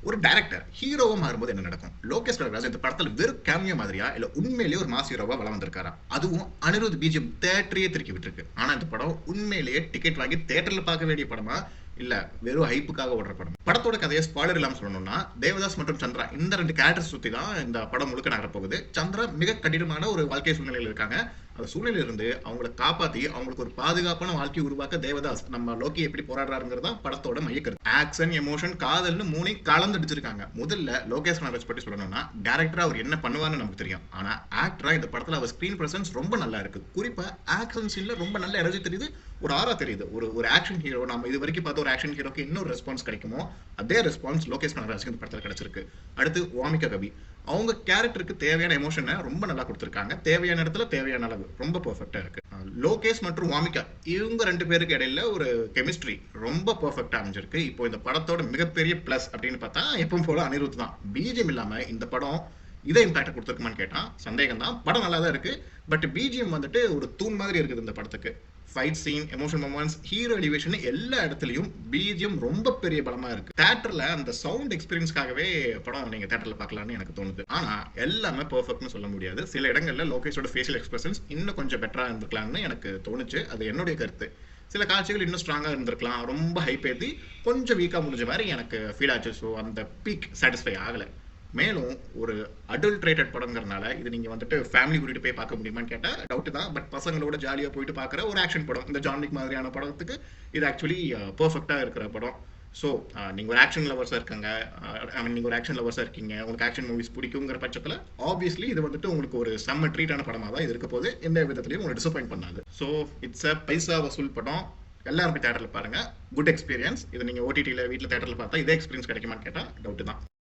ஒரு டைரக்டர் ஹீரோவா மாறும்போது என்ன நடக்கும்? லோகேஷ் கனகராஜ் இந்த படத்துல வெறும் கேமியோ மாதிரியா இல்ல உண்மையிலேயே ஒரு மாஸ் ஹீரோவா வலம் வந்திருக்காரா? அதுவும் அனிருத் பிஜிஎம் தியேட்டரையே திருக்கி விட்டுருக்கு. ஆனா இந்த படம் உண்மையிலேயே டிக்கெட் வாங்கி தியேட்டர்ல பார்க்க வேண்டிய படமா இல்ல வெறும் ஹைப்புக்காக ஓடுற படம்? படத்தோட கதையை ஸ்பாய்லர் இல்லாம சொல்லணும்னா, தேவதாஸ் மற்றும் சந்திரா இந்த ரெண்டு கேரக்டர்ஸ் சுத்தி தான் இந்த படம் முழுக்க நகரப்போகுது. சந்திரா மிக கடினமான ஒரு வாழ்க்கை சூழ்நிலையில் இருக்காங்க. அந்த சூழ்நிலையில இருந்து அவங்களை காப்பாத்தி அவங்களுக்கு ஒரு பாதுகாப்பான வாழ்க்கையை உருவாக்க தேவதாஸ் நம்ம லோக்கி எப்படி போராடுறாருங்கிறது தான் படத்தோட மையக்கருத்து. ஆக்ஷன், எமோஷன், காதல்னு மூணையும் கலந்து அடிச்சிருக்காங்க. முதல்ல லோகேஷ் கனகராஜ் பற்றி சொல்லணும்னா, டைரக்டரா அவர் என்ன பண்ணுவார்னு நமக்கு தெரியும். ஆனா ஆக்டரா இந்த படத்துல அவர் ஸ்கிரீன் பிரசன்ஸ் ரொம்ப நல்லா இருக்கு. குறிப்பா ஆக்ஷன் சீன்ல ரொம்ப நல்ல எனர்ஜி தெரியுது, ஒரு ஆரா தெரியுது. ஒரு ஆக்ஷன் ஹீரோ நம்ம இது வரைக்கும் பார்த்த ஒரு ஆக்ஷன் ஹீரோக்கு இன்னொரு ரெஸ்பான்ஸ் கிடைக்குமோ அதே ரெஸ்பான்ஸ் லோகேஷ் கனகராஜ்க்கு இந்த படத்துல கிடைச்சிருக்கு. அடுத்து வாமிகா கவி, அவங்க கேரக்டருக்கு தேவையான எமோஷனை ரொம்ப நல்லா கொடுத்திருக்காங்க. தேவையான இடத்துல தேவையான அளவு ரொம்ப பெர்ஃபெக்ட்டா இருக்கு. லோகேஷ் மற்றும் வாமிகா இவங்க ரெண்டு பேருக்கு இடையில ஒரு கெமிஸ்ட்ரி ரொம்ப பெர்ஃபெக்ட்டா அமைஞ்சிருக்கு. இப்போ இந்த படத்தோட மிகப்பெரிய பிளஸ் அப்படின்னு பார்த்தா எப்பவும் போல அனிருத் தான். பிஜிஎம் இல்லாம இந்த படம் இதே இம்பாக்ட் கொடுத்துருக்குமான்னு கேட்டா சந்தேகம் தான். படம் நல்லா தான் இருக்கு. பட் பிஜிஎம் வந்துட்டு ஒரு தூண் மாதிரி இருக்குது இந்த படத்துக்கு. Fight scene, emotional moments, hero elevation எல்லா இடத்துலயும் பிஜிஎம் ரொம்ப பெரிய பலமா இருக்கு. தியேட்டர்ல அந்த சவுண்ட் எக்ஸ்பீரியன்ஸ்க்காகவே படம் நீங்க தியேட்டர்ல பார்க்கலாம்னு எனக்கு தோணுது. ஆனா எல்லாமே பெர்ஃபெக்ட்னு சொல்ல முடியாது. சில இடங்கள்ல லோகேஷோட ஃபேஷியல் எக்ஸ்பிரஷன்ஸ் இன்னும் கொஞ்சம் பெட்டரா இருந்திருக்கலாம்னு எனக்கு தோணுச்சு. அது என்னுடைய கருத்து. சில காட்சிகள் இன்னும் ஸ்ட்ராங்கா இருந்திருக்கலாம். ரொம்ப ஹைப் ஏத்தி கொஞ்சம் வீக்கா முடிஞ்ச மாதிரி எனக்கு ஃபீல் ஆச்சு. ஸோ அந்த பீக் சாட்டிஸ்ஃபை ஆகல. மேலும் ஒரு அடல்ட்ரேட்டட் படங்கிறதுனால இது நீங்க வந்துட்டு ஃபேமிலி கூட்டிட்டு போய் பார்க்க முடியுமான்னு கேட்டா டவுட் தான். பட் பசங்களோட ஜாலியா போயிட்டு பார்க்குற ஒரு ஆக்ஷன் படம். இந்த ஜான்விக் மாதிரியான படத்துக்கு இது ஆக்சுவலி பெர்ஃபெக்ட்டா இருக்கிற படம். ஸோ நீங்க ஒரு ஆக்ஷன் லவர்ஸா இருக்காங்க, நீங்க ஒரு ஆக்ஷன் லவர்ஸா இருக்கீங்க, உங்களுக்கு ஆக்ஷன் மூவிஸ் பிடிக்குங்கிற பட்சத்தில் ஆப்வியஸ்லி இது வந்துட்டு உங்களுக்கு ஒரு செம்ம ட்ரீட்டான படமாக தான் இது இருக்க போது. எந்த விதத்துலையும் உங்களுக்கு டிசப்பாயிண்ட் பண்ணாது. ஸோ இட்ஸ் அ பைசா வசூல் படம். எல்லாருமே தேட்டரில் பாருங்க. Good experience. இது நீங்க ஓடிடியில் வீட்டில் தேட்டரில் பார்த்தா இதே எக்ஸ்பீரியன்ஸ் கிடைக்குமான்னு கேட்டால் டவுட் தான்.